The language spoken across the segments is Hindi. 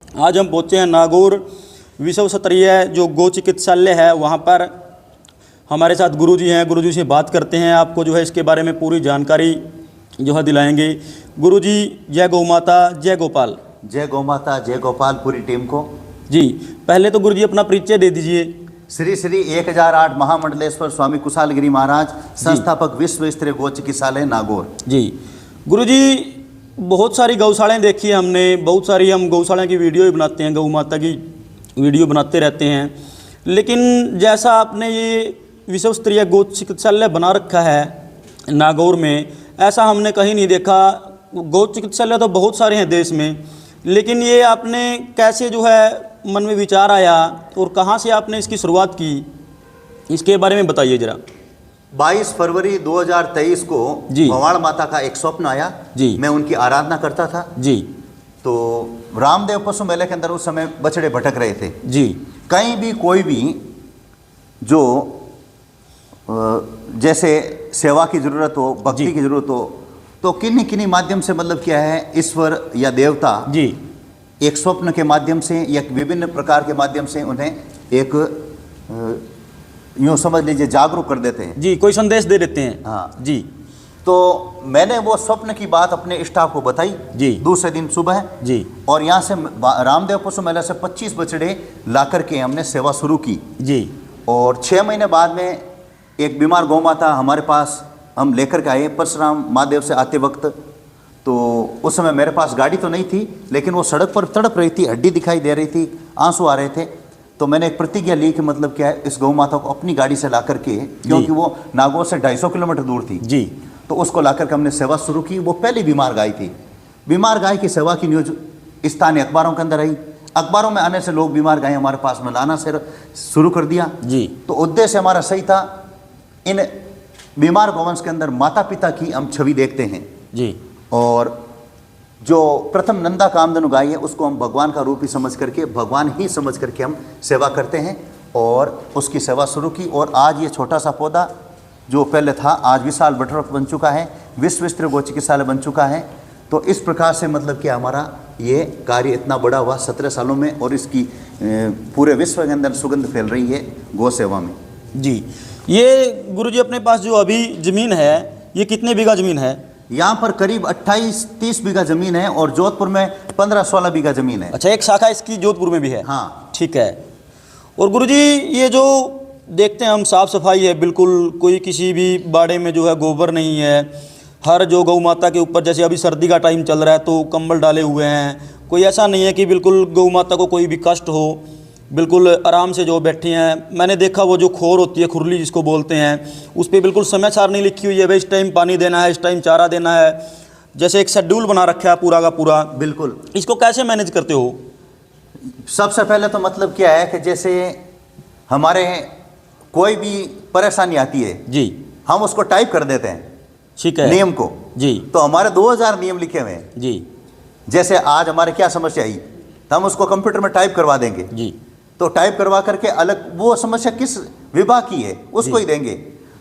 आज हम पहुँचे हैं नागौर विश्व स्तरीय जो गौ चिकित्सालय है वहाँ पर। हमारे साथ गुरुजी हैं, गुरुजी से बात करते हैं, आपको जो है इसके बारे में पूरी जानकारी जो है दिलाएंगे। गुरुजी जय गौ माता, जय गोपाल। जय गौ माता, जय गोपाल पूरी टीम को जी। पहले तो गुरुजी अपना परिचय दे दीजिए। श्री श्री 1008 महामंडलेश्वर स्वामी कुशालगिरी महाराज, संस्थापक विश्व स्तरीय गौ चिकित्सालय नागौर। जी गुरुजी, बहुत सारी गौशालाएं देखी है हमने, बहुत सारी हम गौशाला की वीडियो भी बनाते हैं, गौ माता की वीडियो बनाते रहते हैं, लेकिन जैसा आपने ये विश्व स्तरीय गौ चिकित्सालय बना रखा है नागौर में, ऐसा हमने कहीं नहीं देखा। गौ चिकित्सालय तो बहुत सारे हैं देश में, लेकिन ये आपने कैसे जो है मन में विचार आया और कहाँ से आपने इसकी शुरुआत की, इसके बारे में बताइए जरा। 22 फरवरी 2023 को भवाड़ माता का एक स्वप्न आया जी। मैं उनकी आराधना करता था जी। तो रामदेव पशु मेले के अंदर उस समय बछड़े भटक रहे थे जी। कहीं भी कोई भी जो जैसे सेवा की जरूरत हो, भक्ति की जरूरत हो, तो किन्हीं किन्हीं माध्यम से मतलब क्या है, ईश्वर या देवता जी एक स्वप्न के माध्यम से या विभिन्न प्रकार के माध्यम से उन्हें एक यूँ समझ लीजिए जागरूक कर देते हैं जी, कोई संदेश दे देते हैं। हाँ जी। तो मैंने वो स्वप्न की बात अपने स्टाफ को बताई जी। दूसरे दिन सुबह जी, और यहाँ से रामदेव पशु मेला से 25 बछड़े ला करके हमने सेवा शुरू की जी। और 6 महीने बाद में एक बीमार गौ माता हमारे पास हम लेकर के आए परशुराम महादेव से आते वक्त। तो उस समय मेरे पास गाड़ी तो नहीं थी, लेकिन वो सड़क पर तड़प रही थी, हड्डी दिखाई दे रही थी, आंसू आ रहे थे। तो मैंने एक प्रतिज्ञा ली कि मतलब क्या है, इस गौ माता को अपनी गाड़ी से ला करके, क्योंकि वो नागौर से 250 किलोमीटर दूर थी जी, तो उसको ला करके हमने सेवा शुरू की। वो पहली बीमार गाय थी। बीमार गाय की सेवा की न्यूज स्थानीय अखबारों के अंदर आई। अखबारों में आने से लोग बीमार गाय हमारे पास में लाना से शुरू कर दिया जी। तो उद्देश्य हमारा सही था, इन बीमार गौवंश के अंदर माता पिता की हम छवि देखते हैं जी। और जो प्रथम नंदा कामधेनु गाय है उसको हम भगवान का रूप ही समझ करके, भगवान ही समझ करके हम सेवा करते हैं, और उसकी सेवा शुरू की। और आज ये छोटा सा पौधा जो पहले था, आज विशाल बटरक बन चुका है, विश्व स्तरीय गौ चिकित्सालय बन चुका है। तो इस प्रकार से मतलब कि हमारा ये कार्य इतना बड़ा हुआ 17 सालों में, और इसकी पूरे विश्व के अंदर सुगंध फैल रही है गौ सेवा में जी। ये गुरुजी अपने पास जो अभी ज़मीन है, ये कितने बीघा ज़मीन है? यहाँ पर करीब 28-30 बीघा ज़मीन है, और जोधपुर में 15-16 बीघा ज़मीन है। अच्छा, एक शाखा इसकी जोधपुर में भी है? हाँ ठीक है। और गुरुजी ये जो देखते हैं हम, साफ़ सफाई है बिल्कुल, कोई किसी भी बाड़े में जो है गोबर नहीं है। हर जो गौ माता के ऊपर, जैसे अभी सर्दी का टाइम चल रहा है तो कंबल डाले हुए हैं, कोई ऐसा नहीं है कि बिल्कुल गौ माता को कोई भी कष्ट हो, बिल्कुल आराम से जो बैठे हैं। मैंने देखा वो जो खोर होती है, खुरली जिसको बोलते हैं, उस पर बिल्कुल समय सारणी लिखी हुई है, भाई इस टाइम पानी देना है, इस टाइम चारा देना है, जैसे एक शेड्यूल बना रखा है पूरा का पूरा। बिल्कुल। इसको कैसे मैनेज करते हो? सबसे पहले तो मतलब क्या है कि जैसे हमारे कोई भी परेशानी आती है जी, हम उसको टाइप कर देते हैं, ठीक है, नियम को जी। तो हमारे 2000 नियम लिखे हुए हैं जी। जैसे आज हमारे क्या समस्या आई, तो हम उसको कंप्यूटर में टाइप करवा देंगे जी। तो टाइप करवा करके अलग वो समस्या किस विभाग की है उसको ही देंगे।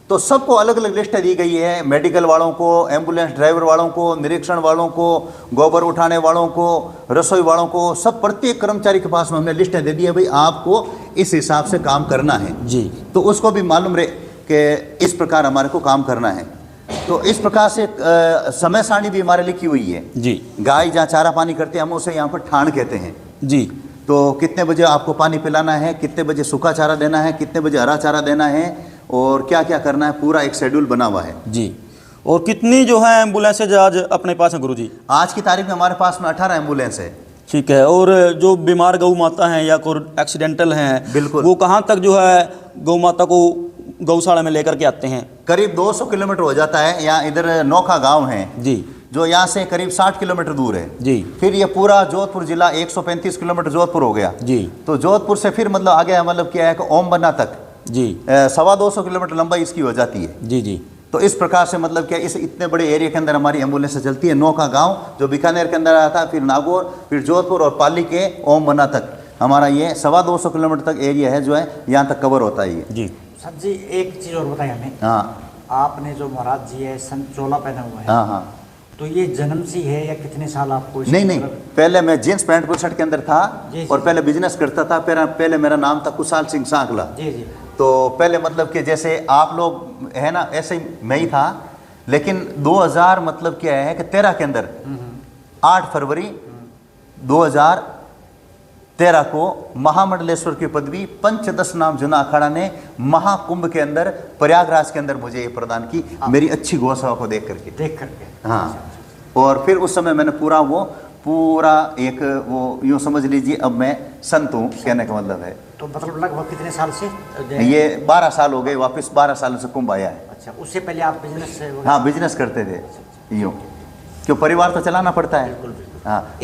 तो सबको अलग अलग लिस्टें दी गई है, मेडिकल वालों को, एम्बुलेंस ड्राइवर वालों को, निरीक्षण वालों को, गोबर उठाने वालों को, रसोई वालों को, सब प्रत्येक कर्मचारी के पास में हमने लिस्टें दे दी है, भाई आपको इस हिसाब से काम करना है जी। तो उसको भी मालूम रहे कि इस प्रकार हमारे को काम करना है। तो इस प्रकार से समय सारणी भी हमारे लिखी हुई है जी। गाय जहाँ चारा पानी करते हैं हम उसे यहाँ पर ठाण कहते हैं जी। तो कितने बजे आपको पानी पिलाना है, कितने बजे सूखा चारा देना है, कितने बजे हरा चारा देना है, और क्या क्या करना है, पूरा एक शेड्यूल बना हुआ है जी। और कितनी जो है एम्बुलेंसेज आज अपने पास है गुरुजी? आज की तारीख में हमारे पास में 18 एम्बुलेंस है। ठीक है। और जो बीमार गौ माता हैं या कोई एक्सीडेंटल हैं, बिल्कुल, वो कहाँ तक जो है गौ माता को गौशाला में लेकर के आते हैं? करीब 200 किलोमीटर हो जाता है। यहाँ इधर नोखा गाँव है जी, जो यहाँ से करीब 60 किलोमीटर दूर है जी। फिर ये पूरा जोधपुर जिला 135 किलोमीटर जोधपुर हो गया जी। तो जोधपुर से फिर मतलब आगे मतलब क्या है कि ओम बन्ना तक जी 225 किलोमीटर लंबाई इसकी हो जाती है जी जी। तो इस प्रकार से मतलब क्या इस इतने बड़े एरिया के अंदर हमारी एम्बुलेंस चलती है। नौका गांव जो बीकानेर के अंदर आता है, फिर नागौर, फिर जोधपुर और पाली के ओम बन्ना तक हमारा ये 225 किलोमीटर तक एरिया है जो है यहाँ तक कवर होता है ये जी। सर जी एक चीज़ और बताइए हमें। हाँ, आपने जो महाराज जी है सन चोला पहना हुआ है, हाँ हाँ, तो ये जन्म से है या कितने साल आपको नहीं नहीं, पहले मैं जींस पैंट बुशर्ट के अंदर था और पहले बिजनेस करता था। पहले मेरा नाम था कुशाल सिंह सांकला। जी जी। तो पहले मतलब कि जैसे आप लोग है ना, ऐसे ही मैं ही था। लेकिन 2000 मतलब क्या है कि 13 के अंदर 8 फरवरी 2013 को महामंडलेश्वर की पदवी पंचदश नाम जुना अखाड़ा ने महाकुंभ के अंदर प्रयागराज के अंदर मुझे ये प्रदान की, मेरी अच्छी गौसेवा को देख करके। हाँ, और फिर उस समय मैंने पूरा एक वो यूँ समझ लीजिए अब मैं संत हूँ, कहने का मतलब है। तो मतलब लगभग कितने साल से? ये 12 साल हो गए, वापस 12 सालों से कुंभ आया है। अच्छा, उससे पहले आप बिजनेस से? हाँ, बिजनेस करते थे यूँ, क्यों परिवार तो चलाना पड़ता है। बिल्कुल बिल्कुल।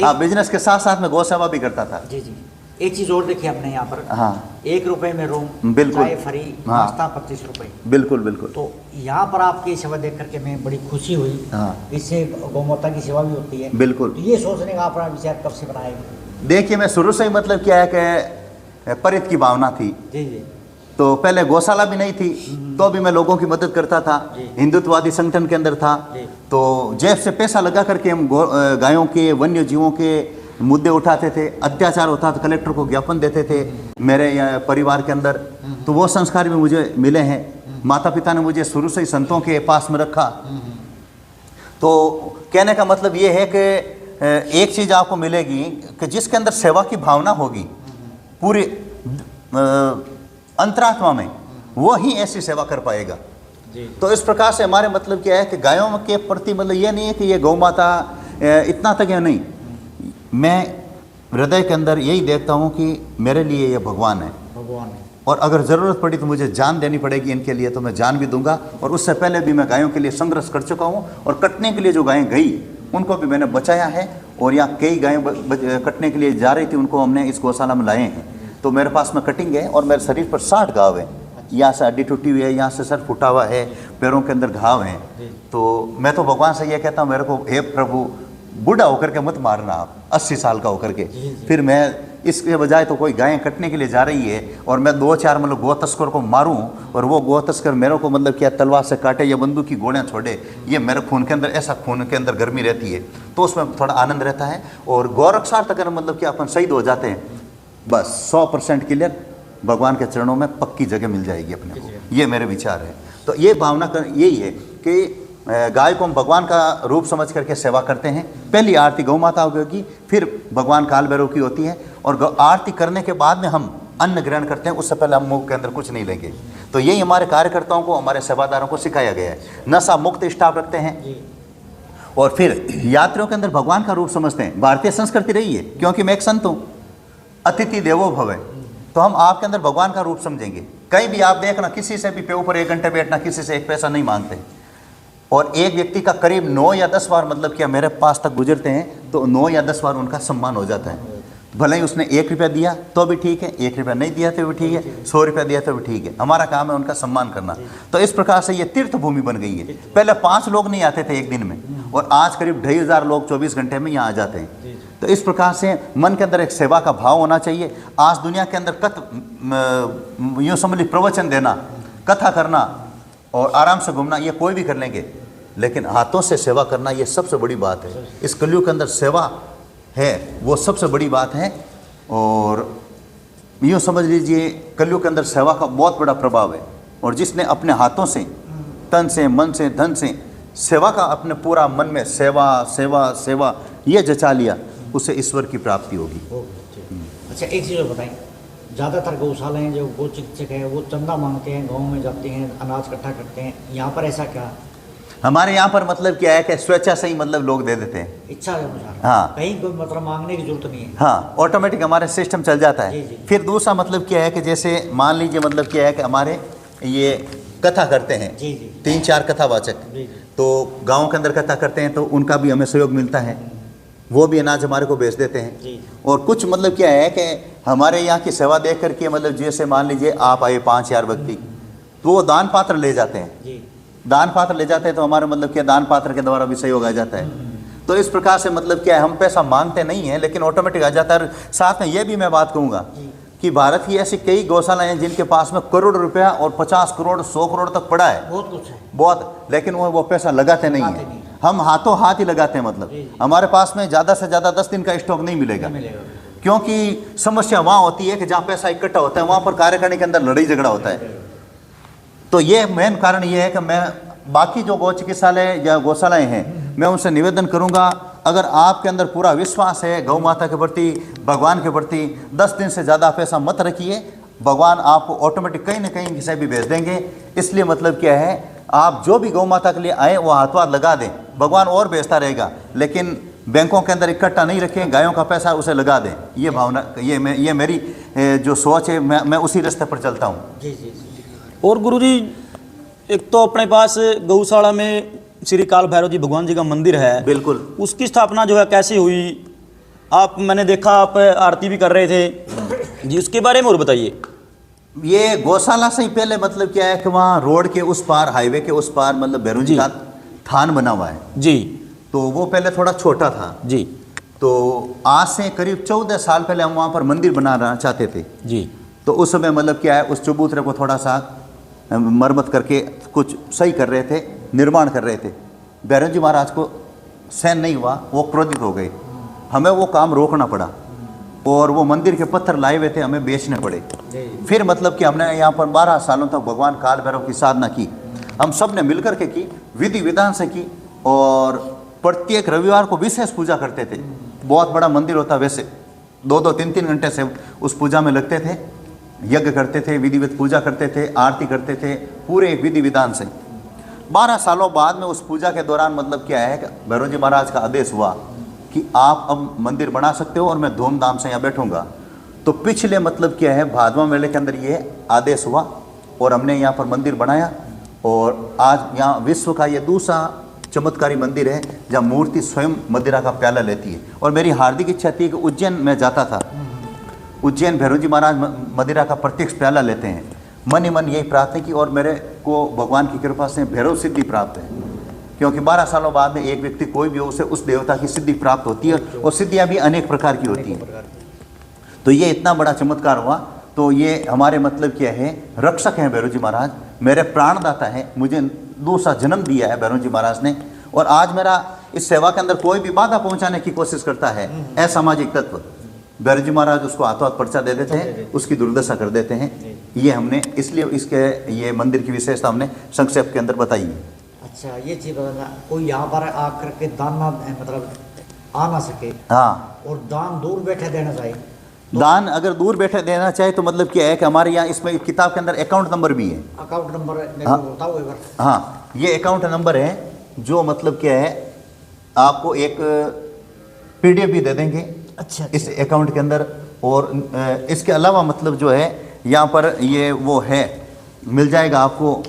हाँ, बिजनेस के साथ साथ में गौ सेवा भी करता था। जी जी। एक चीज और देखिए आपने यहाँ पर, हाँ, 1 रुपए में रूम, बिल्कुल, चाय फ्री, नाश्ता 25 रुपए। बिल्कुल बिल्कुल। तो यहाँ पर आपकी सेवा देख करके मैं बड़ी खुशी हुई। हाँ, इससे गौ माता की सेवा भी होती है। बिल्कुल। तो ये सोचने का अपना विचार कब से बनाए? देखिए, मैं शुरू से ही मतलब क्या है कि परित की भावना थी। जी जी। तो पहले गौशाला भी नहीं थी, तो भी मैं लोगों की मदद करता था, हिंदुत्ववादी संगठन के अंदर था। तो जेब से पैसा लगा करके हम गायों के, वन्य जीवों के मुद्दे उठाते थे। अत्याचार होता तो कलेक्टर को ज्ञापन देते थे मेरे परिवार के अंदर। तो वो संस्कार भी मुझे मिले हैं। माता पिता ने मुझे शुरू से ही संतों के पास में रखा। तो कहने का मतलब ये है कि एक चीज़ आपको मिलेगी कि जिसके अंदर सेवा की भावना होगी पूरी अंतरात्मा में, वो ही ऐसी सेवा कर पाएगा। तो इस प्रकार से हमारे मतलब क्या है कि गायों के प्रति मतलब ये नहीं है कि ये गौ माता इतना तक है, नहीं। मैं हृदय के अंदर यही देखता हूँ कि मेरे लिए ये भगवान है। और अगर ज़रूरत पड़ी तो मुझे जान देनी पड़ेगी इनके लिए, तो मैं जान भी दूंगा। और उससे पहले भी मैं गायों के लिए संघर्ष कर चुका हूँ। और कटने के लिए जो गायें गई उनको भी मैंने बचाया है। और यहाँ कई गायें कटने के लिए जा रही थी, उनको हमने इस गौशाला में लाए हैं। तो मेरे पास में कटिंग है और मेरे शरीर पर 60 घाव है। यहाँ से हड्डी टूटी हुई है, यहाँ से सर फूटा हुआ है, पैरों के अंदर घाव हैं। तो मैं तो भगवान से ये कहता हूँ, मेरे को हे प्रभु बूढ़ा होकर के मत मारना आप, 80 साल का होकर के। फिर मैं इसके बजाय तो कोई गायें कटने के लिए जा रही है और मैं 2-4 मतलब गौ तस्कर को मारूं और वो गौ तस्कर मेरे को मतलब क्या तलवार से काटे या बंदूक की गोलियां छोड़े, ये मेरे खून के अंदर, ऐसा खून के अंदर गर्मी रहती है, तो उसमें थोड़ा आनंद रहता है। और गौरक्षार्थ अगर मतलब कि अपन शहीद हो जाते हैं, बस 100% क्लियर भगवान के चरणों में पक्की जगह मिल जाएगी अपने को। ये मेरे विचार है। तो ये भावना यही है कि गाय को हम भगवान का रूप समझ करके सेवा करते हैं। पहली आरती गौ माता की, फिर भगवान काल भैरव की होती है। और आरती करने के बाद में हम अन्न ग्रहण करते हैं, उससे पहले हम मुंह के अंदर कुछ नहीं लेंगे। तो यही हमारे कार्यकर्ताओं को, हमारे सेवादारों को सिखाया गया है। नशा मुक्त स्टाफ रखते हैं और फिर यात्रियों के अंदर भगवान का रूप समझते हैं। भारतीय संस्कृति रही है, क्योंकि मैं एक संत हूँ, अतिथि देवो भव। तो हम आपके अंदर भगवान का रूप समझेंगे। कहीं भी आप देखना, किसी से भी पे ऊपर 1 घंटे बैठना, किसी से 1 पैसा नहीं मांगते। और एक व्यक्ति का करीब 9 या 10 बार मतलब क्या मेरे पास तक गुजरते हैं, तो 9 या 10 बार उनका सम्मान हो जाता है। भले ही उसने 1 रुपया दिया तो भी ठीक है, 1 रुपया नहीं दिया तो भी ठीक है, 100 रुपया दिया तो भी ठीक है। हमारा काम है उनका सम्मान करना। तो इस प्रकार से ये तीर्थ भूमि बन गई है। पहले 5 लोग नहीं आते थे एक दिन में, और आज करीब 2500 लोग 24 घंटे में यहाँ आ जाते हैं। तो इस प्रकार से मन के अंदर एक सेवा का भाव होना चाहिए। आज दुनिया के अंदर यूँ समझ ली, प्रवचन देना, कथा करना और आराम से घूमना, ये कोई भी कर लेंगे, लेकिन हाथों से सेवा करना ये सबसे बड़ी बात है। इस कलयुग के अंदर सेवा है वो सबसे बड़ी बात है। और यूँ समझ लीजिए, कलयुग के अंदर सेवा का बहुत बड़ा प्रभाव है। और जिसने अपने हाथों से, तन से, मन से, धन से सेवा का अपने पूरा मन में सेवा सेवा सेवा ये जचा लिया, उसे ईश्वर की प्राप्ति होगी। अच्छा, एक चीज़ और बताएं, ज़्यादातर गौशालाएँ जो गौ चिकित्सक है वो चंदा मांगते हैं, गाँव में जाते हैं, अनाज इकट्ठा करते हैं। यहाँ पर ऐसा क्या? हमारे यहाँ पर मतलब क्या है कि स्वेच्छा से ही मतलब लोग दे देते हैं, इच्छा के अनुसार। हाँ, कहीं कोई मतलब मांगने की जरूरत नहीं है। हाँ, ऑटोमेटिक हमारे सिस्टम चल जाता है। फिर दूसरा मतलब क्या है कि जैसे मान लीजिए मतलब क्या है कि हमारे ये कथा करते हैं, 3-4 कथावाचक, तो गाँव के अंदर कथा करते हैं, तो उनका भी हमें सहयोग मिलता है। वो भी अनाज हमारे को बेच देते हैं। और कुछ मतलब क्या है कि हमारे यहाँ की सेवा देख करके मतलब जैसे मान लीजिए आप आए 5,000 व्यक्ति, तो वो दान पात्र ले जाते हैं। दान पात्र ले जाते हैं, तो हमारे मतलब क्या दान पात्र के द्वारा भी सहयोग आ जाता है। तो इस प्रकार से मतलब क्या है, हम पैसा मांगते नहीं है, लेकिन ऑटोमेटिक आ जाता है। साथ में ये भी मैं बात कहूँगा कि भारत की ऐसी कई गौशालाएं हैं जिनके पास में करोड़ रुपया और 50 करोड़ 100 करोड़ तक पड़ा है, बहुत कुछ है, बहुत, लेकिन वो पैसा लगाते नहीं है। हम हाथों हाथ ही लगाते हैं, मतलब हमारे पास में ज़्यादा से ज़्यादा 10 दिन का स्टॉक नहीं मिलेगा, क्योंकि समस्या वहाँ होती है कि जहाँ पैसा इकट्ठा होता है वहाँ पर कार्यकारिणी के अंदर लड़ाई झगड़ा होता है। तो ये मेन कारण ये है कि मैं बाकी जो गौ चिकित्सालय या गौशालाएँ हैं, मैं उनसे निवेदन करूँगा, अगर आपके अंदर पूरा विश्वास है गौ माता के प्रति, भगवान के प्रति, 10 दिन से ज़्यादा पैसा मत रखिए, भगवान आपको ऑटोमेटिक कहीं ना कहीं से भी भेज देंगे। इसलिए मतलब क्या है, आप जो भी गौ माता के लिए आए वो हाथों हाथ लगा दें, भगवान और भेजता रहेगा, लेकिन बैंकों के अंदर इकट्ठा नहीं रखें, गायों का पैसा उसे लगा दें। ये भावना, ये मेरी जो सोच है, मैं उसी रास्ते पर चलता हूँ। जी जी। और गुरुजी, एक तो अपने पास गौशाला में श्री काल भैरव जी भगवान जी का मंदिर है, बिल्कुल, उसकी स्थापना जो है कैसे हुई? आप, मैंने देखा आप आरती भी कर रहे थे जी, उसके बारे में और बताइए। ये गौशाला से ही पहले मतलब क्या है कि वहाँ रोड के उस पार, हाईवे के उस पार, मतलब भैरव जी का थान बना हुआ है जी। तो वो पहले थोड़ा छोटा था जी। तो आज से करीब 14 साल पहले हम वहाँ पर मंदिर बनाना चाहते थे जी। तो उस समय मतलब क्या है, उस चबूतरे को थोड़ा सा मरम्मत करके कुछ सही कर रहे थे, निर्माण कर रहे थे। भैरव जी महाराज को सहन नहीं हुआ, वो क्रोधित हो गए, हमें वो काम रोकना पड़ा और वो मंदिर के पत्थर लाए हुए थे, हमें बेचने पड़े। फिर मतलब कि हमने यहाँ पर 12 सालों तक भगवान काल भैरव की साधना की, हम सब ने मिलकर के की, विधि विधान से की, और प्रत्येक रविवार को विशेष पूजा करते थे। बहुत बड़ा मंदिर होता, वैसे 2-2, 3-3 घंटे से उस पूजा में लगते थे, यज्ञ करते थे, विधिवत पूजा करते थे, आरती करते थे, पूरे एक विधि विधान से। 12 सालों बाद में उस पूजा के दौरान मतलब क्या है कि भैरव जी महाराज का आदेश हुआ कि आप अब मंदिर बना सकते हो और मैं धूमधाम से यहाँ बैठूंगा। तो पिछले मतलब क्या है, भादवा मेले के अंदर ये आदेश हुआ और हमने यहाँ पर मंदिर बनाया, और आज यहाँ विश्व का ये दूसरा चमत्कारी मंदिर है जहाँ मूर्ति स्वयं मदिरा का प्याला लेती है। और मेरी हार्दिक इच्छा थी कि उज्जैन में जाता था, उज्जैन भैरव जी महाराज मदिरा का प्रत्यक्ष प्याला लेते हैं, मन ही मन यही प्रार्थना की, और मेरे को भगवान की कृपा से भैरव सिद्धि प्राप्त है, क्योंकि 12 सालों बाद में एक व्यक्ति कोई भी हो, उसे उस देवता की सिद्धि प्राप्त होती है, और सिद्धियाँ भी अनेक प्रकार की होती हैं। तो ये इतना बड़ा चमत्कार हुआ। तो ये हमारे मतलब क्या है, रक्षक हैं भैरव जी महाराज, मेरे प्राणदाता हैं, मुझे दूसरा जन्म दिया है भैरव जी महाराज ने, और आज मेरा इस सेवा के अंदर कोई भी बाधा पहुंचाने की कोशिश करता है असामाजिक तत्व, भैरव जी महाराज उसको हाथों हाथ पर्चा दे देते हैं, उसकी दुर्दशा कर देते हैं। ये हमने इसलिए इसके ये मंदिर की विशेषता हमने संक्षेप के अंदर बताई है। अच्छा, ये चीज़ बताना, कोई यहाँ पर आकर के दान ना, मतलब आ ना सके, हाँ, और दान दूर बैठे देना चाहिए, दान अगर दूर बैठे देना चाहे तो मतलब क्या है कि हमारे यहाँ इसमें किताब के अंदर अकाउंट नंबर भी है। अकाउंट नंबर बताओ एक बार। हाँ, ये अकाउंट नंबर है जो मतलब क्या है, आपको एक PDF भी दे देंगे। अच्छा। इस अकाउंट के अंदर, और इसके अलावा मतलब जो है यहाँ पर ये वो है, मिल जाएगा आपको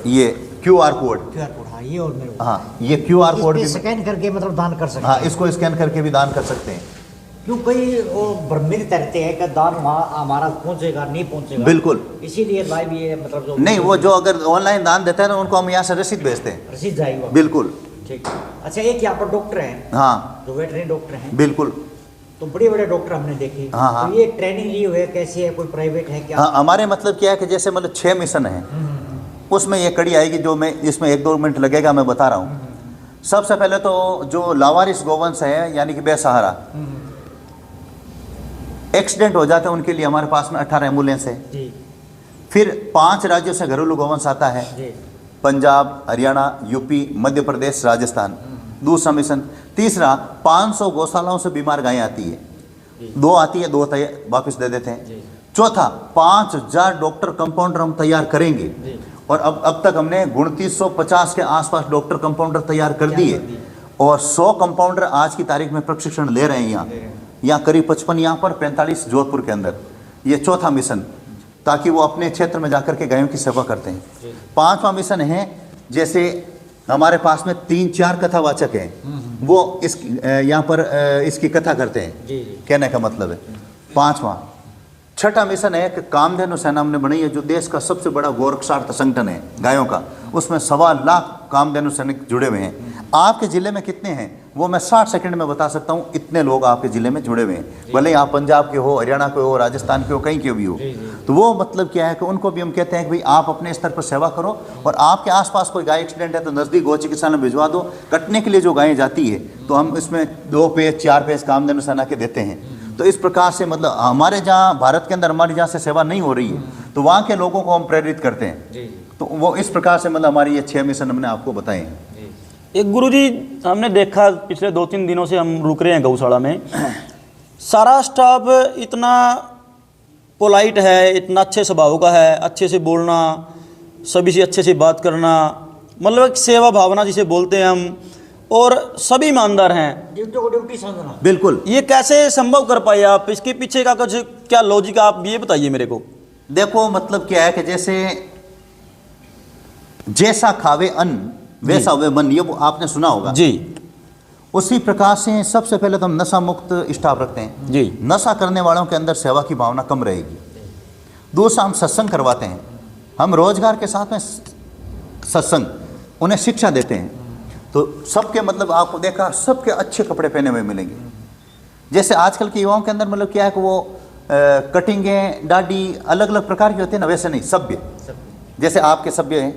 ये QR कोड। हाँ, ये और मेरे, हाँ, ये QR कोड भी स्कैन करके मतलब दान कर सकते हैं। हाँ, इसको स्कैन करके भी दान कर सकते हैं। क्यों कई वो भ्रमित रहते हैं कि दान वहाँ हमारा पहुँचेगा नहीं पहुँचेगा, बिल्कुल, इसीलिए लाइव ये मतलब जो नहीं, वो जो अगर ऑनलाइन दान देते हैं ना, उनको हम यहाँ से रसीद भेजते हैं, रसीद जाएगी। बिल्कुल। ठीक। अच्छा, एक यहाँ पर डॉक्टर हैं, हाँ, जो वेटरनरी डॉक्टर हैं, बिल्कुल। तो बड़े बड़े डॉक्टर हमने देखे। हाँ, हाँ। तो ये ट्रेनिंग ली हुई है, कैसी है, कोई प्राइवेट है क्या? हाँ, हमारे मतलब क्या है कि जैसे मतलब 6 मिशन है, उसमें ये कड़ी आएगी जो मैं इसमें 1-2 मिनट लगेगा, मैं बता रहा हूँ। सबसे पहले तो जो लावारिस गोवंश है, यानी कि बेसहारा, एक्सीडेंट हो जाते हैं उनके लिए हमारे पास में 18 एम्बुलेंस है जी। फिर 5 राज्यों से घरेलू गोवंश आता है जी। पंजाब, हरियाणा, यूपी, मध्य प्रदेश, राजस्थान, दूसरा मिशन। तीसरा 500 गौशालाओं से बीमार गायें आती है, 2 आती है, 2 वापस दे देते हैं। चौथा 5000 डॉक्टर कंपाउंडर हम तैयार करेंगे, और अब तक हमने 2950 के आसपास डॉक्टर कंपाउंडर तैयार कर दिए, और 100 कंपाउंडर आज की तारीख में प्रशिक्षण ले रहे हैं यहाँ करीब 55 यहाँ पर, 45 जोधपुर के अंदर। ये चौथा मिशन, ताकि वो अपने क्षेत्र में जाकर के गायों की सेवा करते हैं। 5वां मिशन है, जैसे हमारे पास में 3-4 कथावाचक हैं, वो इस यहाँ पर इसकी कथा करते हैं, कहने का मतलब है। 5वां। 6ठा मिशन है कि कामधेनु सेना हमने बनाई है, जो देश का सबसे बड़ा गोरक्षार्थ संगठन है गायों का, उसमें 1.25 लाख कामधेनु सैनिक जुड़े हुए हैं। आपके ज़िले में कितने हैं वो मैं 60 सेकंड में बता सकता हूँ, इतने लोग आपके ज़िले में जुड़े हुए हैं, भले आप पंजाब के हो, हरियाणा के हो, राजस्थान के हो, कहीं के भी हो। तो वो मतलब क्या है कि उनको भी हम कहते हैं कि भाई आप अपने स्तर पर सेवा करो, और आपके आसपास कोई गाय एक्सीडेंट है तो नज़दीक गौ चिकित्सालय में भिजवा दो। कटने के लिए जो गायें जाती है तो हम इसमें 2 पेज 4 पेज कामधेनु सेना के देते हैं। तो इस प्रकार से मतलब हमारे जहाँ भारत के अंदर हमारी जहाँ से सेवा नहीं हो रही है तो वहाँ के लोगों को हम प्रेरित करते हैं। तो वो इस प्रकार से मतलब हमारी ये 6 मिशन हमने आपको बताए हैं। एक गुरुजी हमने देखा पिछले 2-3 दिनों से हम रुक रहे हैं गौशाला में, सारा स्टाफ इतना पोलाइट है, इतना अच्छे स्वभाव का है, अच्छे से बोलना, सभी से अच्छे से बात करना, मतलब एक सेवा भावना जिसे बोलते हैं हम, और सभी ईमानदार हैं। ड्यूटी को ड्यूटी समझना। बिल्कुल। ये कैसे संभव कर पाए आप? इसके पीछे का कुछ क्या लॉजिक आप ये बताइए मेरे को। देखो मतलब क्या है कि जैसा खावे अन्न वैसा वे मन, ये आपने सुना होगा जी। उसी प्रकार से सबसे पहले तो हम नशा मुक्त स्टाफ रखते हैं जी। नशा करने वालों के अंदर सेवा की भावना कम रहेगी। दूसरा, हम सत्संग करवाते हैं, हम रोजगार के साथ में सत्संग, उन्हें शिक्षा देते हैं। तो सबके मतलब आपको देखा सबके अच्छे कपड़े पहने हुए मिलेंगे। जैसे आजकल के युवाओं के अंदर मतलब क्या है कि वो कटिंगें दाढ़ी अलग अलग प्रकार की होती है ना, वैसे नहीं, सभ्य। जैसे आपके सभ्य हैं,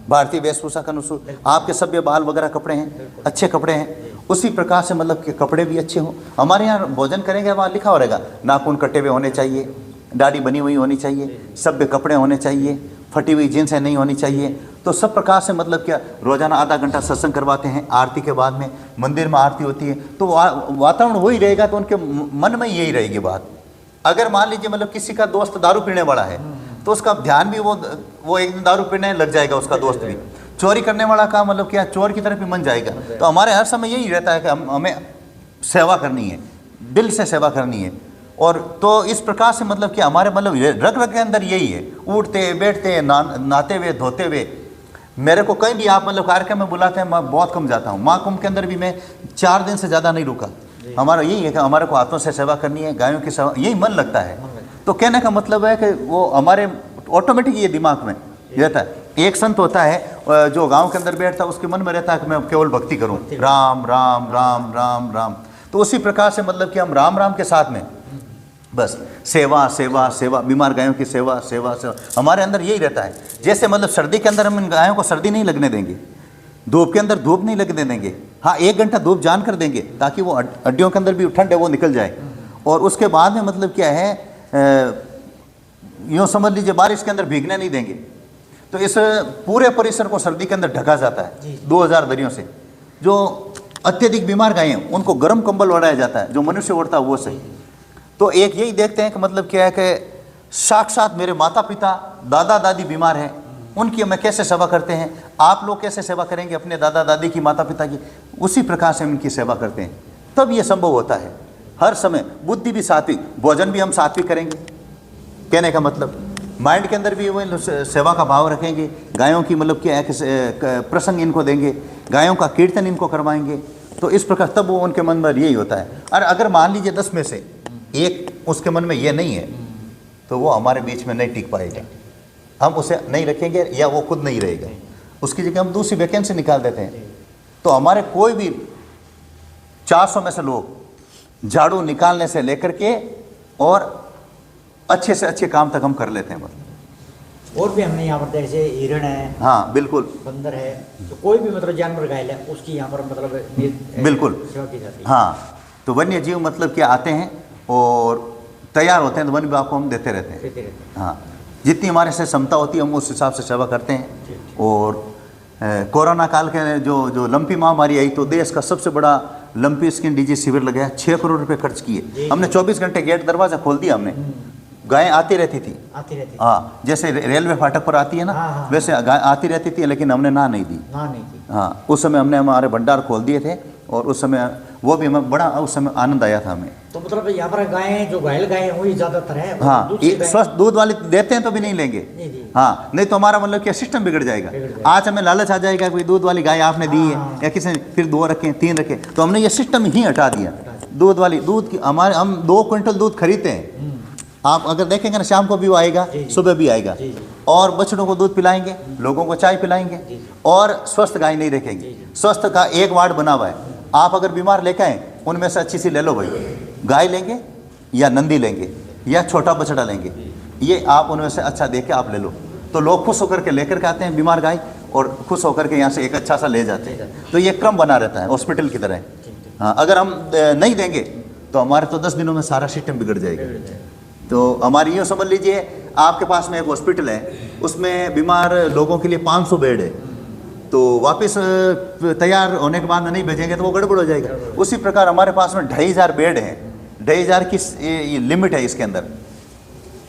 भारतीय वेशभूषा का अनुसार आपके सभ्य बाल वगैरह कपड़े हैं, अच्छे कपड़े हैं, उसी प्रकार से मतलब कि कपड़े भी अच्छे हों। हमारे यहाँ भोजन करेंगे वहाँ लिखा हो रहेगा नाखून कटे हुए होने चाहिए, दाढ़ी बनी हुई होनी चाहिए, सभ्य कपड़े होने चाहिए, फटी हुई जींस नहीं होनी चाहिए। तो सब प्रकार से मतलब क्या रोजाना आधा घंटा सत्संग करवाते हैं। आरती के बाद में मंदिर में आरती होती है तो वातावरण वही रहेगा, तो उनके मन में यही रहेगी बात। अगर मान लीजिए मतलब किसी का दोस्त दारू पीने वाला है तो उसका ध्यान भी वो एक दिन दारू पीने लग जाएगा, उसका दोस्त भी। चोरी करने वाला का मतलब क्या चोर की तरफ भी मन जाएगा। तो हमारे हर समय यही रहता है कि हमें सेवा करनी है, दिल से सेवा करनी है। और तो इस प्रकार से मतलब कि हमारे मतलब रग रग के अंदर यही है, उठते बैठते नहाते हुए धोते हुए। मेरे को कहीं भी आप मतलब कार्यक्रम में बुलाते हैं, मैं बहुत कम जाता हूँ। महाकुंभ के अंदर भी मैं 4 दिन से ज़्यादा नहीं रुका। हमारा यही है कि हमारे को हाथों से सेवा करनी है, गायों की सेवा, यही मन लगता है। तो कहने का मतलब है कि वो हमारे ऑटोमेटिक ये दिमाग में रहता है। एक संत होता है जो गांव के अंदर बैठता है, उसके मन में रहता है कि मैं केवल भक्ति करूं, राम राम राम राम राम। तो उसी प्रकार से मतलब कि हम राम राम के साथ में बस सेवा सेवा सेवा, बीमार गायों की सेवा सेवा सेवा, हमारे अंदर यही रहता है। जैसे मतलब सर्दी के अंदर हम इन गायों को सर्दी नहीं लगने देंगे, धूप के अंदर धूप नहीं लगने देंगे। हाँ, 1 घंटा धूप जान कर देंगे ताकि वो हड्डियों के अंदर भी ठंड है वो निकल जाए। और उसके बाद में मतलब क्या है, यूँ समझ लीजिए बारिश के अंदर भीगने नहीं देंगे। तो इस पूरे परिसर को सर्दी के अंदर ढका जाता है 2000 दरियों से। जो अत्यधिक बीमार गायें हैं उनको गर्म कंबल ओढ़ाया जाता है, जो मनुष्य ओढ़ता है वो सही। तो एक यही देखते हैं कि मतलब क्या है कि साक्षात मेरे माता पिता दादा दादी बीमार हैं, उनकी हमें कैसे सेवा करते हैं, आप लोग कैसे सेवा करेंगे अपने दादा दादी की, माता पिता की, उसी प्रकार से उनकी सेवा करते हैं। तब ये संभव होता है। हर समय बुद्धि भी सात्विक, भोजन भी हम सात्विक करेंगे। कहने का मतलब माइंड के अंदर भी वो सेवा का भाव रखेंगे। गायों की मतलब क्या है प्रसंग इनको देंगे, गायों का कीर्तन इनको करवाएंगे। तो इस प्रकार तब वो उनके मन में यही होता है। और अगर मान लीजिए 10 में से एक उसके मन में ये नहीं है तो वो हमारे बीच में नहीं टिक पाएगा। हम उसे नहीं रखेंगे या वो खुद नहीं रहेगा, उसकी जगह हम दूसरी वैकेंसी निकाल देते हैं। तो हमारे कोई भी 400 में से लोग झाड़ू निकालने से लेकर के और अच्छे से अच्छे काम तक हम कर लेते हैं। मतलब और भी हमने यहाँ पर जैसे हिरण है, हाँ बिल्कुल, बंदर है, तो कोई भी मतलब जानवर घायल है उसकी यहाँ पर मतलब बिल्कुल सेवा की जाती है। हाँ, तो वन्य जीव मतलब क्या आते हैं और तैयार होते हैं तो वन्य विभाग को हम देते रहते हैं। हाँ, जितनी हमारे से क्षमता होती है हम उस हिसाब से सेवा करते हैं। और कोरोना काल के जो लंपी महामारी आई तो देश का सबसे बड़ा लंपी स्किन डिजीज शिविर लगाया, 6 करोड़ रुपए खर्च किए हमने। 24 घंटे गेट दरवाजा खोल दिया हमने, गायें आती रहती थी। हाँ, जैसे रेलवे फाटक पर आती है ना, हाँ। वैसे गाय आती रहती थी, लेकिन हमने ना नहीं दी। हाँ, उस समय हमने हमारे भंडार खोल दिए थे और उस समय वो भी हमें बड़ा उस समय आनंद आया था हमें। तो मतलब यहाँ पर गायें जो घायल गायें वही ज्यादातर है। हाँ, स्वस्थ दूध वाले देते हैं तो भी नहीं लेंगे। हाँ, नहीं तो हमारा मतलब क्या सिस्टम बिगड़ जाएगा। आज हमें लालच आ जाएगा कोई दूध वाली गाय आपने दी है या किसी ने फिर 2 रखें 3 रखें, तो हमने ये सिस्टम ही हटा दिया। दूध वाली दूध की हमारे हम 2 क्विंटल दूध खरीदते हैं। आप अगर देखेंगे ना, शाम को भी वो आएगा, सुबह भी आएगा। और बछड़ों को दूध पिलाएंगे, लोगों को चाय पिलाएंगे और स्वस्थ गाय नहीं रखेंगे। स्वस्थ का एक वार्ड बना हुआ है। आप अगर बीमार लेके आए उनमें से अच्छी सी ले लो भाई, गाय लेंगे या नंदी लेंगे या छोटा बछड़ा लेंगे, ये आप उनमें से अच्छा देख के आप ले लो। तो लोग खुश होकर के लेकर के आते हैं बीमार गाय और खुश होकर के यहाँ से एक अच्छा सा ले जाते हैं। तो ये क्रम बना रहता है हॉस्पिटल की तरह। हाँ, अगर हम नहीं देंगे तो हमारे तो 10 दिनों में सारा सिस्टम बिगड़ जाएगा। तो हमारी यूँ समझ लीजिए, आपके पास में एक हॉस्पिटल है, उसमें बीमार लोगों के लिए 500 बेड है, तो वापस तैयार होने के बाद में नहीं भेजेंगे तो वो गड़बड़ हो जाएगा। उसी प्रकार हमारे पास में 2500 बेड हैं, 2500 की लिमिट है इसके अंदर।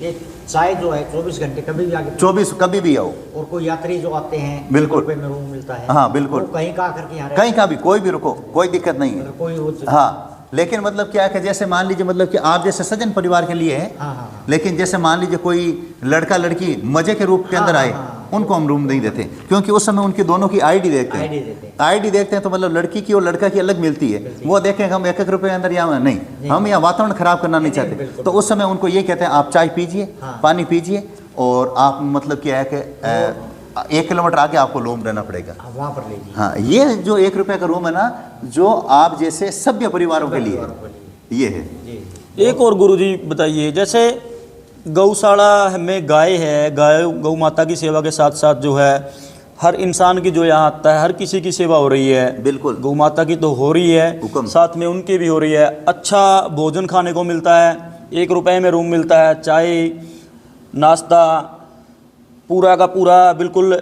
ये चाय जो है 24 घंटे कभी भी आगे 24 कभी भी आओ। और कोई यात्री जो आते हैं बिल्कुल रुपए में रूम मिलता है। हाँ बिल्कुल, तो कहीं का आकर के यहाँ कहीं का भी कोई भी रुको, कोई दिक्कत नहीं है। कोई हो हाँ, लेकिन मतलब क्या है कि जैसे मान लीजिए मतलब कि आप जैसे सज्जन परिवार के लिए है, हाँ। लेकिन जैसे मान लीजिए कोई लड़का लड़की मजे के रूप के अंदर आए, उनको हम रूम नहीं देते, क्योंकि उस समय उनकी दोनों की आईडी देखते हैं। आईडी देखते हैं तो मतलब लड़की की और लड़का की अलग मिलती है, वो देखेंगे हम 1-1 रुपए अंदर या नहीं, हम यहाँ वातावरण खराब करना नहीं चाहते। तो उस समय उनको ये कहते हैं आप चाय पीजिए, पानी पीजिए, और आप मतलब क्या है कि 1 किलोमीटर आगे आपको रूम रहना पड़ेगा, वहाँ पर लीजिए। हाँ, ये जो 1 रुपए का रूम है ना, जो आप जैसे सभ्य परिवारों के लिए ये है। एक और गुरुजी बताइए, जैसे गौशाला में गाय है, गौ माता की सेवा के साथ साथ जो है हर इंसान की जो यहाँ आता है, हर किसी की सेवा हो रही है। बिल्कुल, गौ माता की तो हो रही है, साथ में उनकी भी हो रही है। अच्छा भोजन खाने को मिलता है, 1 रुपए में रूम मिलता है, चाय नाश्ता पूरा का पूरा बिल्कुल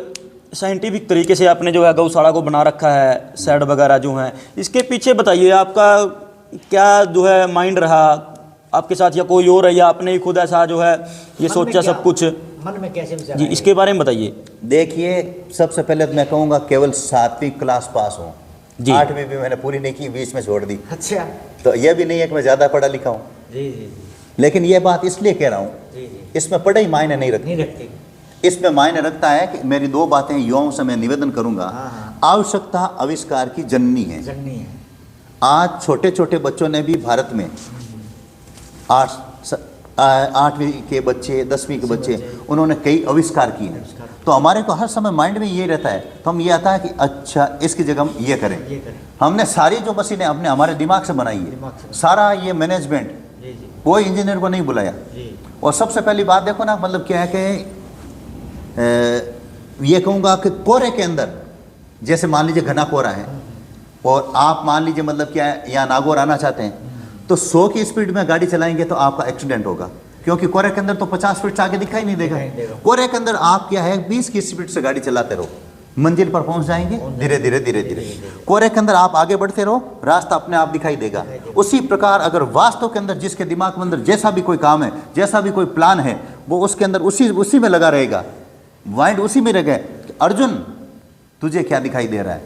साइंटिफिक तरीके से आपने जो है गौशाला को बना रखा है, शेड वगैरह जो हैं। इसके पीछे बताइए आपका क्या जो है माइंड रहा आपके साथ, या कोई और है, या आपने ही खुद ऐसा जो है ये सोचा सब कुछ मन में कैसे विचार जी, इसके बारे में बताइए। देखिए, सबसे पहले तो मैं कहूँगा केवल 7वीं क्लास पास हूँ, 8वीं भी मैंने पूरी नहीं की, 20 में छोड़ दी। अच्छा, तो यह भी नहीं है कि मैं ज़्यादा पढ़ा लिखा हूँ, लेकिन यह बात इसलिए कह रहा हूँ, इसमें पढ़ाई मायने नहीं रखती। इसमें मायने रखता है कि मेरी 2 बातें युवाओं से मैं निवेदन करूंगा। आवश्यकता आविष्कार की जननी है। आज छोटे छोटे बच्चों ने भी भारत में 8वीं के बच्चे, 10वीं के बच्चे, उन्होंने कई आविष्कार किए हैं। तो हमारे को हर समय माइंड में ये रहता है, तो हम ये आता है कि अच्छा इसकी जगह हम ये करें। हमने सारी जो मशीनें अपने हमारे दिमाग से बनाई है, सारा ये मैनेजमेंट, कोई इंजीनियर को नहीं बुलाया। और सबसे पहली बात देखो ना, मतलब क्या है कि ये कहूँगा कि कोहरे के अंदर, जैसे मान लीजिए घना कोहरा है और आप मान लीजिए मतलब क्या है यहाँ नागौर आना चाहते हैं, तो 100 की स्पीड में गाड़ी चलाएंगे तो आपका एक्सीडेंट होगा, क्योंकि कोहरे के अंदर तो 50 फीट से आगे दिखाई नहीं देगा। कोहरे के अंदर आप क्या है 20 की स्पीड से गाड़ी चलाते रहो, मंजिल पर पहुंच जाएंगे धीरे धीरे धीरे धीरे। कोहरे के अंदर आप आगे बढ़ते रहो, रास्ता अपने आप दिखाई देगा। उसी प्रकार अगर वास्तव के अंदर जिसके दिमाग के अंदर जैसा भी कोई काम है, जैसा भी कोई प्लान है, वो उसके अंदर उसी में लगा रहेगा, माइंड उसी में रह गए। अर्जुन तुझे क्या दिखाई दे रहा है?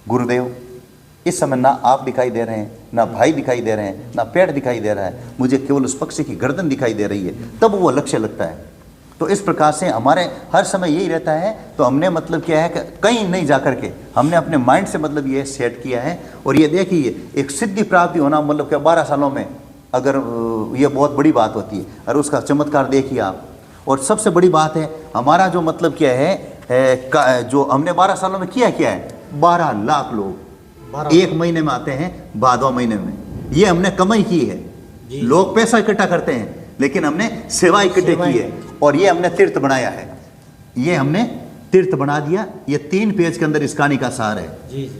गुरुदेव इस समय ना आप दिखाई दे रहे हैं, ना भाई दिखाई दे रहे हैं, ना पेड़ दिखाई दे रहा है, मुझे केवल उस पक्षी की गर्दन दिखाई दे रही है। तब वो लक्ष्य लगता है। तो इस प्रकार से हमारे हर समय यही रहता है। तो हमने मतलब क्या है कि कहीं नहीं जा करके हमने अपने माइंड से मतलब ये सेट किया है। और ये देखिए, एक सिद्धि प्राप्ति होना मतलब क्या 12 सालों में, अगर ये बहुत बड़ी बात होती है। और उसका चमत्कार देखिए आप। और सबसे बड़ी बात है हमारा जो मतलब क्या है जो हमने 12 सालों में किया है, 12 लाख लोग 1 महीने में आते हैं, 12वें महीने में। ये हमने कमाई की है। लोग पैसा इकट्ठा करते हैं, लेकिन हमने सेवा इकट्ठे की है। और ये हमने तीर्थ बनाया है, ये हमने तीर्थ बना दिया। ये 3 पेज के अंदर इस कहानी का सार है। जी।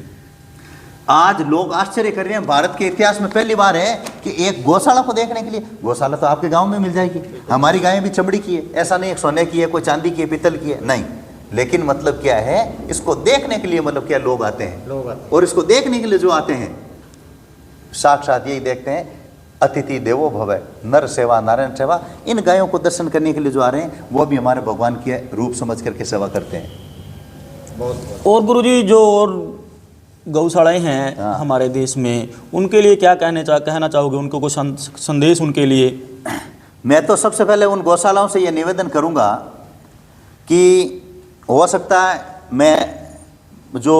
आज लोग आश्चर्य कर रहे हैं, भारत के इतिहास में पहली बार है कि एक गौशाला को देखने के लिए, गौशाला तो आपके गांव में मिल जाएगी। हमारी गायें भी चमड़ी की है, ऐसा नहीं है सोने की है, कोई चांदी की है, पीतल की है, नहीं। लेकिन मतलब क्या है, इसको देखने के लिए मतलब क्या लोग आते हैं। और इसको देखने के लिए जो आते हैं, साक्षात यही देखते हैं, अतिथि देवो भव, नर सेवा नारायण सेवा। इन गायों को दर्शन करने के लिए जो आ रहे हैं, वो भी हमारे भगवान के रूप समझ करके सेवा करते हैं। और गुरुजी, जो और गौशालाएं हैं हमारे देश में, उनके लिए क्या कहना चाहोगे? उनको कोई संदेश उनके लिए? मैं तो सबसे पहले उन गौशालाओं से ये निवेदन करूंगा कि हो सकता है मैं जो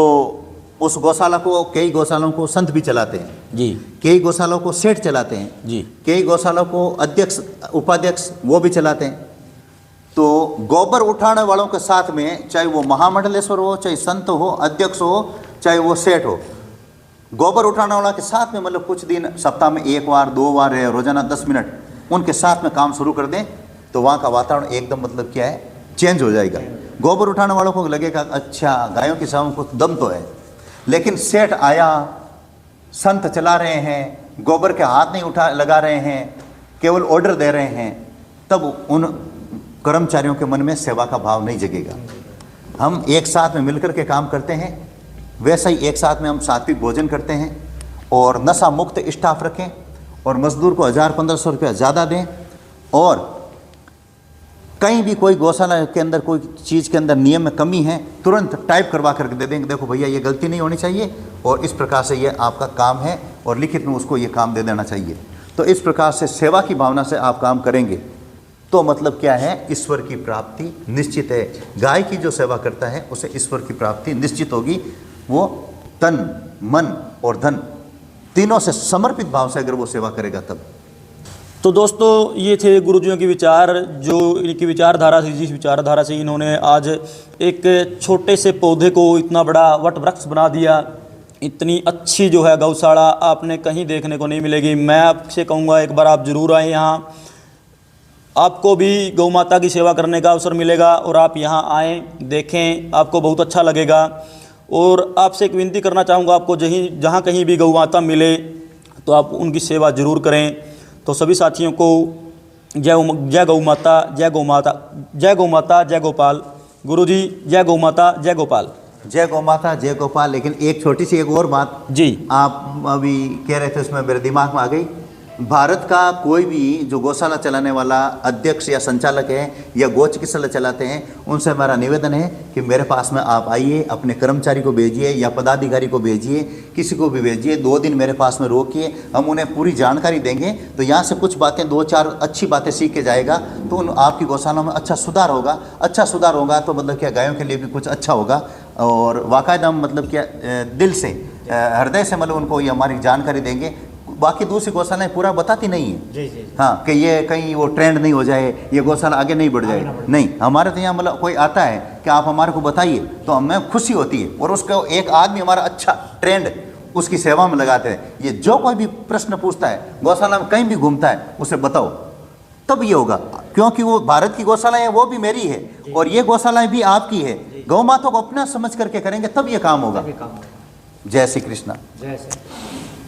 उस गौशाला को, कई गौशालाओं को संत भी चलाते हैं जी, कई गौशालाओं को सेठ चलाते हैं जी, कई गौशालाओं को अध्यक्ष उपाध्यक्ष वो भी चलाते हैं। तो गोबर उठाने वालों के साथ में, चाहे वो महामंडलेश्वर हो, चाहे संत हो, अध्यक्ष हो, चाहे वो सेठ हो, गोबर उठाने वाला के साथ में मतलब कुछ दिन सप्ताह में 1 बार 2 बार रोजाना 10 मिनट उनके साथ में काम शुरू कर दें, तो वहाँ का वातावरण एकदम मतलब क्या है, चेंज हो जाएगा। गोबर उठाने वालों को लगेगा अच्छा गायों की सेवा में कुछ दम तो है, लेकिन सेठ आया, संत चला रहे हैं, गोबर के हाथ नहीं उठा लगा रहे हैं, केवल ऑर्डर दे रहे हैं, तब उन कर्मचारियों के मन में सेवा का भाव नहीं जगेगा। हम एक साथ में मिलकर के काम करते हैं, वैसा ही एक साथ में हम सात्विक भोजन करते हैं और नशा मुक्त स्टाफ रखें और मजदूर को 1000-1500 रुपया ज़्यादा दें। और कहीं भी कोई गौशाला के अंदर कोई चीज़ के अंदर नियम में कमी है, तुरंत टाइप करवा करके दे देंगे, देखो भैया ये गलती नहीं होनी चाहिए और इस प्रकार से ये आपका काम है, और लिखित में उसको ये काम दे देना चाहिए। तो इस प्रकार से सेवा की भावना से आप काम करेंगे तो मतलब क्या है, ईश्वर की प्राप्ति निश्चित है। गाय की जो सेवा करता है उसे ईश्वर की प्राप्ति निश्चित होगी। वो तन, मन और धन तीनों से समर्पित भाव से अगर वो सेवा करेगा तब। तो दोस्तों ये थे गुरुजियों के विचार, जो इनकी विचारधारा से, जिस विचारधारा से इन्होंने आज एक छोटे से पौधे को इतना बड़ा वट वृक्ष बना दिया। इतनी अच्छी जो है गौशाला आपने कहीं देखने को नहीं मिलेगी। मैं आपसे कहूँगा एक बार आप ज़रूर आएँ यहाँ, आपको भी गौ माता की सेवा करने का अवसर मिलेगा और आप यहाँ आएँ, देखें, आपको बहुत अच्छा लगेगा। और आपसे एक विनती करना चाहूँगा, आपको जहाँ कहीं भी गौ माता मिले तो आप उनकी सेवा ज़रूर करें। तो सभी साथियों को जय गौ माता, जय गौ माता, जय गौ माता, जय गोपाल। गुरुजी जय गौ माता, जय गोपाल। जय गौ माता, जय गोपाल। लेकिन एक छोटी सी एक और बात जी आप अभी कह रहे थे, उसमें मेरे दिमाग में आ गई। भारत का कोई भी जो गौशाला चलाने वाला अध्यक्ष या संचालक है या गौ चिकित्सालय चलाते हैं, उनसे हमारा निवेदन है कि मेरे पास में आप आइए, अपने कर्मचारी को भेजिए या पदाधिकारी को भेजिए, किसी को भी भेजिए, 2 दिन मेरे पास में रोकिए, हम उन्हें पूरी जानकारी देंगे। तो यहाँ से कुछ बातें, 2-4 अच्छी बातें सीख के जाएगा तो आपकी गौशाला में अच्छा सुधार होगा। अच्छा सुधार होगा तो मतलब क्या, गायों के लिए भी कुछ अच्छा होगा। और वाकायदा हम मतलब क्या दिल से, हृदय से मतलब उनको ये हमारी जानकारी देंगे। बाकी दूसरी गौशालाएं पूरा बताती नहीं है जी जी। हाँ, कि ये कहीं वो ट्रेंड नहीं हो जाए, ये गौशाला आगे नहीं बढ़ जाए। नहीं, हमारे तो यहाँ मतलब कोई आता है कि आप हमारे को बताइए तो हमें खुशी होती है, और उसका एक आदमी हमारा अच्छा ट्रेंड उसकी सेवा में लगाते हैं। ये जो कोई भी प्रश्न पूछता है, गौशाला में कहीं भी घूमता है, उसे बताओ, तब ये होगा। क्योंकि वो भारत की गौशाला है, वो भी मेरी है और ये गौशालाएं भी आपकी है। गौ माता को अपना समझ करके करेंगे तब ये काम होगा। जय श्री कृष्णा। जय श्री